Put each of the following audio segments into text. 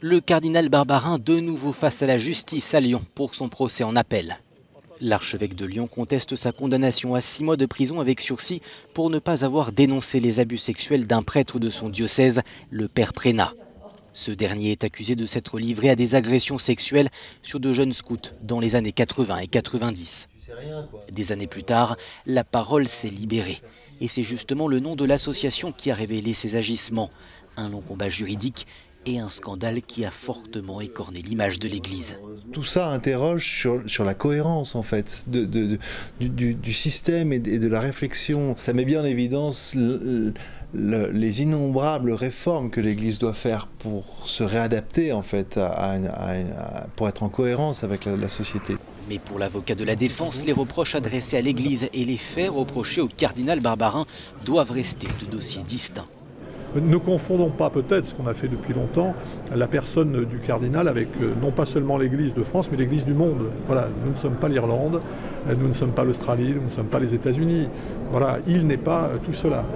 Le cardinal Barbarin de nouveau face à la justice à Lyon pour son procès en appel. L'archevêque de Lyon conteste sa condamnation à 6 mois de prison avec sursis pour ne pas avoir dénoncé les abus sexuels d'un prêtre de son diocèse, le père Prénat. Ce dernier est accusé de s'être livré à des agressions sexuelles sur de jeunes scouts dans les années 80 et 90. Des années plus tard, la parole s'est libérée. Et c'est justement le nom de l'association qui a révélé ces agissements. Un long combat juridique et un scandale qui a fortement écorné l'image de l'Église. Tout ça interroge sur la cohérence en fait du système et de la réflexion. Ça met bien en évidence les innombrables réformes que l'Église doit faire pour se réadapter en fait, pour être en cohérence avec la société. Mais pour l'avocat de la défense, les reproches adressés à l'Église et les faits reprochés au cardinal Barbarin doivent rester deux dossiers distincts. Ne confondons pas peut-être ce qu'on a fait depuis longtemps, la personne du cardinal avec non pas seulement l'Église de France, mais l'Église du monde. Voilà, nous ne sommes pas l'Irlande, nous ne sommes pas l'Australie, nous ne sommes pas les États-Unis. Voilà, il n'est pas tout cela.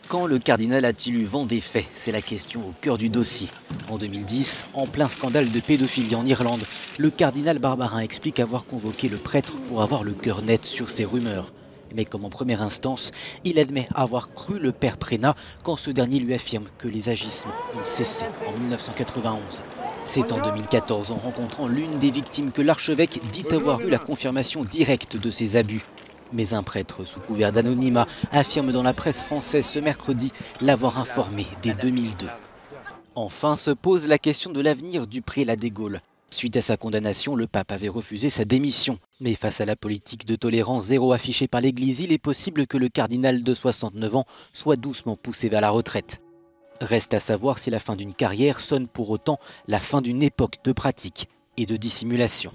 Quand le cardinal a-t-il eu vent des faits? C'est la question au cœur du dossier. En 2010, en plein scandale de pédophilie en Irlande, le cardinal Barbarin explique avoir convoqué le prêtre pour avoir le cœur net sur ces rumeurs. Mais comme en première instance, il admet avoir cru le père Prénat quand ce dernier lui affirme que les agissements ont cessé en 1991. C'est en 2014, en rencontrant l'une des victimes, que l'archevêque dit avoir eu la confirmation directe de ces abus. Mais un prêtre sous couvert d'anonymat affirme dans la presse française ce mercredi l'avoir informé dès 2002. Enfin se pose la question de l'avenir du prélat des Gaules. Suite à sa condamnation, le pape avait refusé sa démission. Mais face à la politique de tolérance zéro affichée par l'Église, il est possible que le cardinal de 69 ans soit doucement poussé vers la retraite. Reste à savoir si la fin d'une carrière sonne pour autant la fin d'une époque de pratique et de dissimulation.